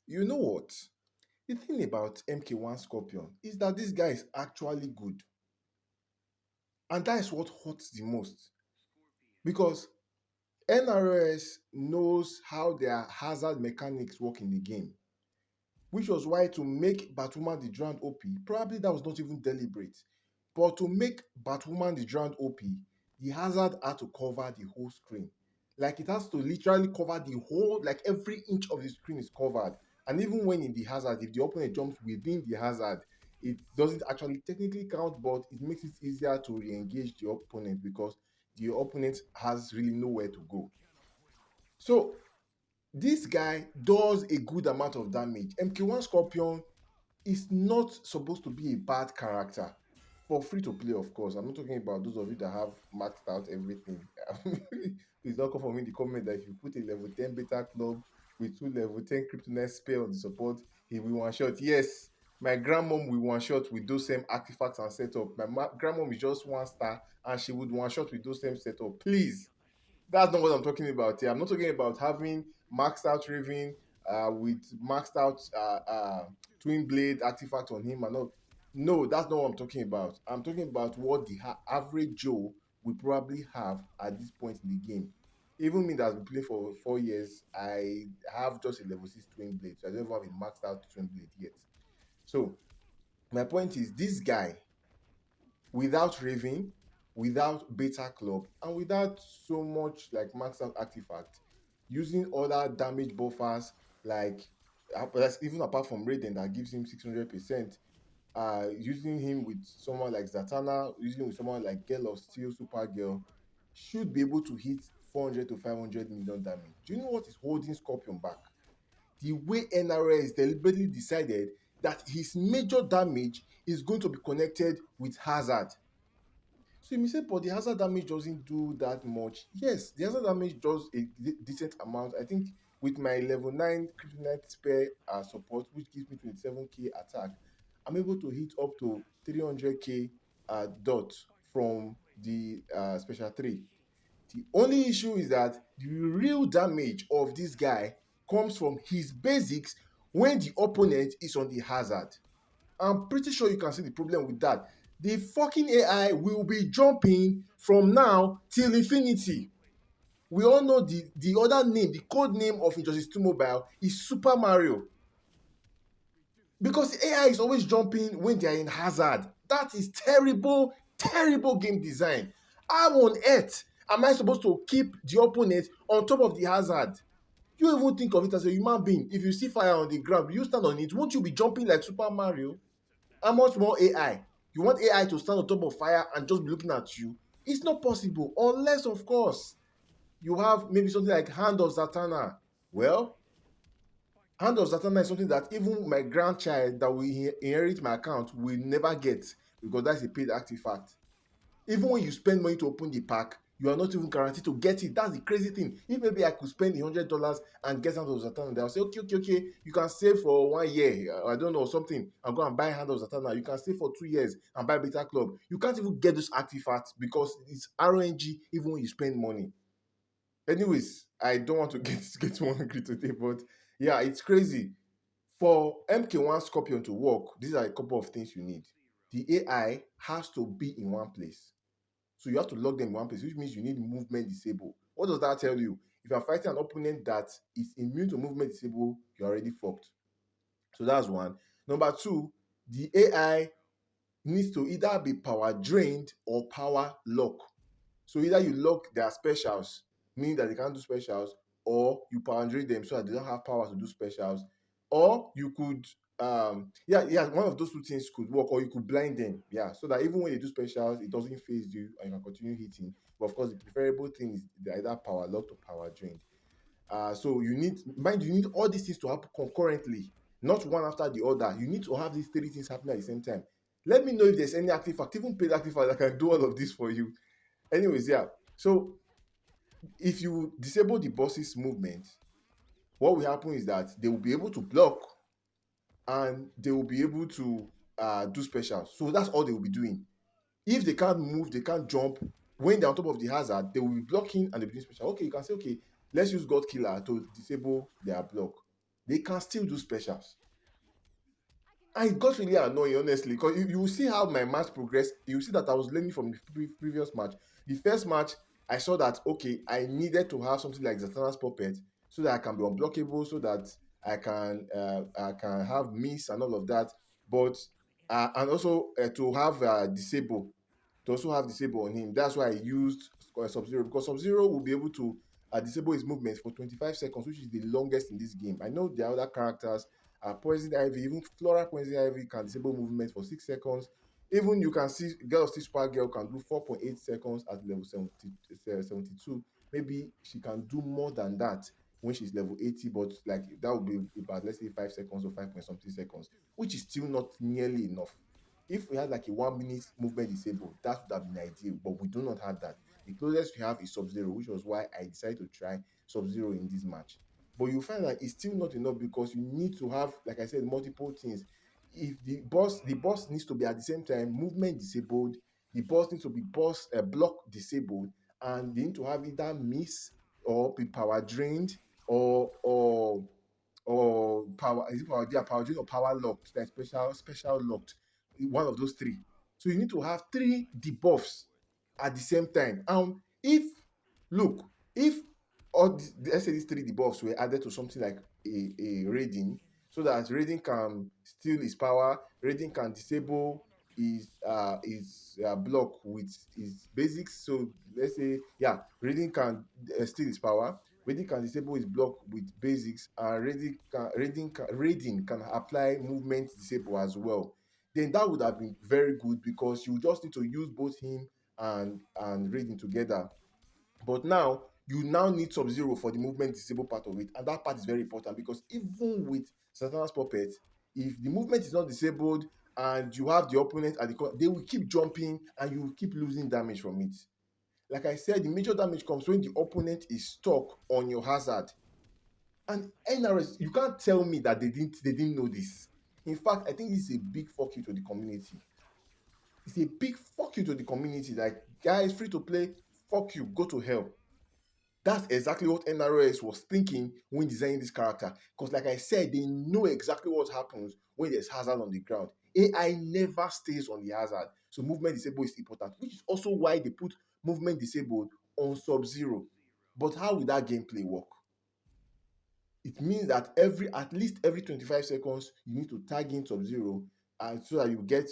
You know what? The thing about MK1 Scorpion is that this guy is actually good. And that is what hurts the most. Because NRS knows how their hazard mechanics work in the game. Which was why to make Batwoman the Drowned OP, probably that was not even deliberate. But to make Batwoman the Drowned OP, the hazard had to cover the whole screen. Like it has to literally cover the whole, like every inch of the screen is covered. And even when in the hazard, if the opponent jumps within the hazard, it doesn't actually technically count, but it makes it easier to re-engage the opponent because the opponent has really nowhere to go. So this guy does a good amount of damage. MK1 Scorpion is not supposed to be a bad character for free to play, of course. I'm not talking about those of you that have maxed out everything. Please don't come for me in the comment that if you put a level 10 beta club with two level 10 kryptonite spell on the support, he will one shot. Yes, my grandmom will one shot with those same artifacts and setup. My grandmom is just one star and she would one shot with those same setup. Please, that's not what I'm talking about here. I'm not talking about having maxed out Raven with maxed out Twin Blade artifact on him and all. No, that's not what I'm talking about. I'm talking about what the average Joe will probably have at this point in the game. Even me that's been playing for 4 years, I have just a level 6 Twin Blade. So I don't even have a maxed out Twin Blade yet. So my point is this guy without Raven, without Beta Club, and without so much like max out artifact, using other damage buffers like that's even apart from Raiden that gives him 600%, using him with someone like Zatanna, using him with someone like Girl of Steel, Supergirl, should be able to hit 400 to 500 million damage. Do you know what is holding Scorpion back? The way NRS deliberately decided that his major damage is going to be connected with Hazard. So you may say, but the hazard damage doesn't do that much. Yes, the hazard damage does a decent amount. I think with my level 9 kryptonite spare support, which gives me 27k attack, I'm able to hit up to 300k dot from the special 3. The only issue is that the real damage of this guy comes from his basics when the opponent is on the hazard. I'm pretty sure you can see the problem with that. The fucking AI will be jumping from now till infinity. We all know the other name, the code name of Injustice 2 Mobile is Super Mario. Because the AI is always jumping when they are in hazard. That is terrible, terrible game design. How on earth am I supposed to keep the opponent on top of the hazard? You even think of it as a human being. If you see fire on the ground, you stand on it, won't you be jumping like Super Mario? How much more AI? You want AI to stand on top of fire and just be looking at you? It's not possible unless, of course, you have maybe something like Hand of Zatanna. Well, Hand of Zatanna is something that even my grandchild that will inherit my account will never get because that's a paid artifact. Even when you spend money to open the pack, you are not even guaranteed to get it. That's the crazy thing. If maybe I could spend $100 and get Hand of Zatanna, they'll say, okay, you can save for 1 year, I don't know, something, and go and buy Hand of Zatanna. You can save for 2 years and buy Beta Club. You can't even get those artifacts because it's RNG even when you spend money. Anyways, I don't want to get more angry today, but yeah, it's crazy. For MK1 Scorpion to work, these are a couple of things you need. The AI has to be in one place. So you have to lock them in one place, which means you need movement disable. What does that tell you? If you're fighting an opponent that is immune to movement disable, you're already fucked. So that's one. Number two, the AI needs to either be power drained or power lock. So either you lock their specials, meaning that they can't do specials, or you power drain them so that they don't have power to do specials, or you could one of those two things could work, or you could blind them, so that even when they do specials, it doesn't phase you and you can continue hitting. But of course, the preferable thing is either power locked or power drained. So you need all these things to happen concurrently, not one after the other. You need to have these three things happening at the same time. Let me know if there's any artifact, even paid artifact, that can do all of this for you. Anyways, so if you disable the boss's movement, what will happen is that they will be able to block and they will be able to do specials. So that's all they will be doing. If they can't move, they can't jump, when they're on top of the hazard, they will be blocking and they'll be doing special. Okay, you can say, okay, let's use God Killer to disable their block. they can still do specials. And it got really annoying, honestly, because you will see how my match progressed. You see that I was learning from the previous match. The first match, I saw that, okay, I needed to have something like Zatanna's puppet so that I can be unblockable, so that I can have miss and all of that. But and also to have disable, to also have disable on him. That's why I used Sub Zero, because Sub Zero will be able to disable his movement for 25 seconds, which is the longest in this game. I know there are other characters, Poison Ivy, even Flora Poison Ivy can disable movement for 6 seconds. Even you can see Girl of Steel Spark Girl can do 4.8 seconds at level 72. Maybe she can do more than that when she's level 80, but like that would be about, let's say, 5 seconds or 5 point something seconds, which is still not nearly enough. If we had like a 1 minute movement disable, that would have been ideal, but we do not have that. The closest we have is Sub Zero, which was why I decided to try Sub Zero in this match. But you find that it's still not enough, because you need to have, like I said, multiple things. If the boss needs to be at the same time movement disabled, the boss needs to be block disabled, and they need to have either miss or be power drained, or power, is it power, yeah, power drain or power locked, like special locked, one of those three. So you need to have three debuffs at the same time. If look, if all let's say these three debuffs were added to something like a raiding, so that raiding can steal his power, raiding can disable his block with his basics. So let's say, yeah, raiding can steal his power, raiding can disable his block with basics, and raiding can apply movement disable as well. Then that would have been very good, because you just need to use both him and raiding together. But now you now need Sub Zero for the movement disable part of it, and that part is very important, because even with Satana's puppet, if the movement is not disabled and you have the opponent at the corner, they will keep jumping and you will keep losing damage from it. Like I said, the major damage comes when the opponent is stuck on your hazard. And NRS, you can't tell me that they didn't know this. In fact, I think this is a big fuck you to the community. It's a big fuck you to the community. Like, guys, free to play, fuck you, go to hell. That's exactly what NRS was thinking when designing this character. Because, like I said, they know exactly what happens when there's hazard on the ground. AI never stays on the hazard. So movement disabled is important, which is also why they put movement disabled on Sub Zero. But how will that gameplay work? It means that at least every 25 seconds, you need to tag in Sub Zero, so that you get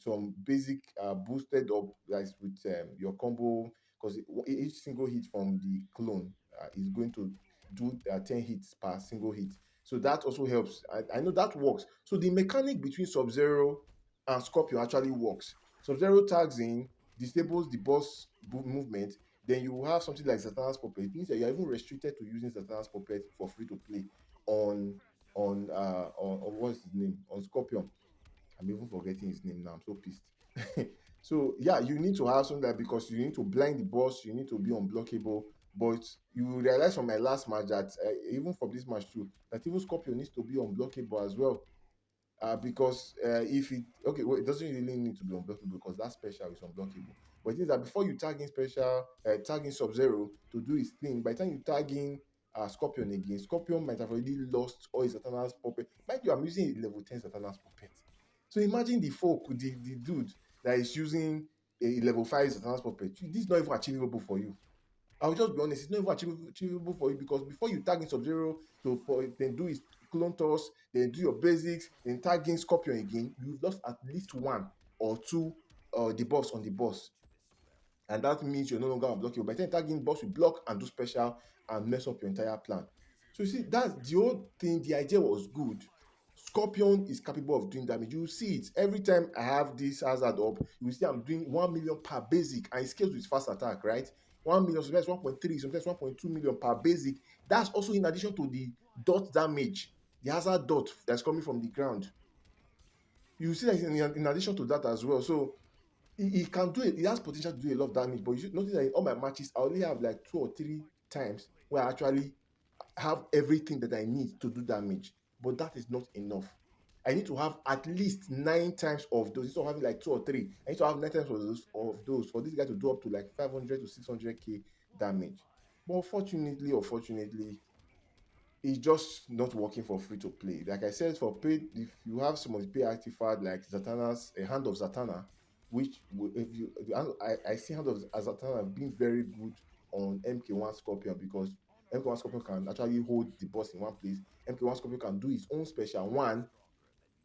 some basic boosted up, like with your combo, because each single hit from the clone is going to do 10 hits per single hit. So that also helps. I know that works. So the mechanic between Sub Zero and Scorpion actually works. Sub Zero tags in, disables the boss movement, then you will have something like Zatanna's puppet. It means that you're even restricted to using Zatanna's puppet for free to play on on what's his name, on Scorpion. I'm even forgetting his name now. I'm so pissed. So yeah, you need to have something like, because you need to blind the boss, you need to be unblockable. But you will realize from my last match that even from this match too, that even Scorpion needs to be unblockable as well. Because if it okay, well, it doesn't really need to be unblockable, because that special is unblockable. But it is that before you tag in special, tag in Sub Zero to do his thing, by the time you tag in Scorpion again, Scorpion might have already lost all his Satana's puppet. Mind you, I'm using a level 10 Satana's puppet. So imagine the dude that is using a level 5 Satana's puppet. This is not even achievable for you. I'll just be honest, it's not even achievable for you, because before you tag in Sub Zero to for then do his clone toss, then do your basics, then tag in Scorpion again, you've lost at least one or two debuffs on the boss. And that means you're no longer unblockable. By the time tagging boss will block and do special and mess up your entire plan. So you see, that's the whole thing. The idea was good. Scorpion is capable of doing damage. You will see it every time I have this hazard up. You will see I'm doing 1 million per basic, and it scales with fast attack, right? 1 million, sometimes 1.3, sometimes 1.2 million per basic. That's also in addition to the dot damage, the hazard dot that's coming from the ground. You see that in addition to that as well. So he can do it. He has potential to do a lot of damage, but you should notice that in all my matches, I only have like 2 or 3 times where I actually have everything that I need to do damage. But that is not enough. I need to have at least 9 times of those. Instead of having like 2 or 3, I need to have 9 times of those for this guy to do up to like 500 to 600k damage. But unfortunately, it's just not working for free to play. Like I said, for paid, if you have some of the pay artifact like Zatanna's a Hand of Zatanna, which if you I see Hand of Zatanna being very good on MK1 Scorpion because MK1 Scorpion can actually hold the boss in one place. MK1 Scorpion can do his own special one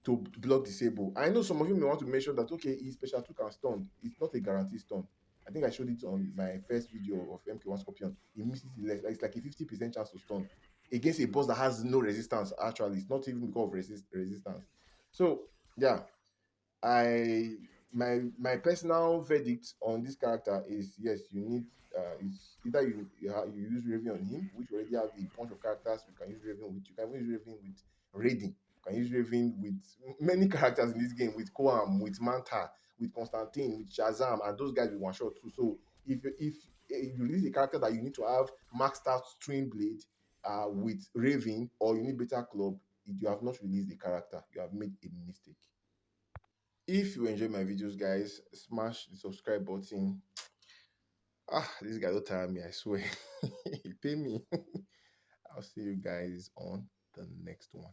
to block disable. I know some of you may want to mention that okay, his special 2 can stun. It's not a guaranteed stun. I think I showed it on my first video of MK1 Scorpion. He misses it less. It's like a 50% chance to stun against a boss that has no resistance. Actually, it's not even because of resistance. So yeah, I my personal verdict on this character is yes, you need it's either you use Raven on him, which already have a bunch of characters you can use Raven with. You can even use Raven with Raiden. You can use Raven with many characters in this game, with Koam, with Manta, with Constantine, with Shazam, and those guys with one shot too. So if you release a character that you need to have maxed out String Blade with Raven, or you need Beta Club, you have not released the character. You have made a mistake. If you enjoy my videos, guys, smash the subscribe button. This guy don't tire me, I swear. He pay me. I'll see you guys on the next one.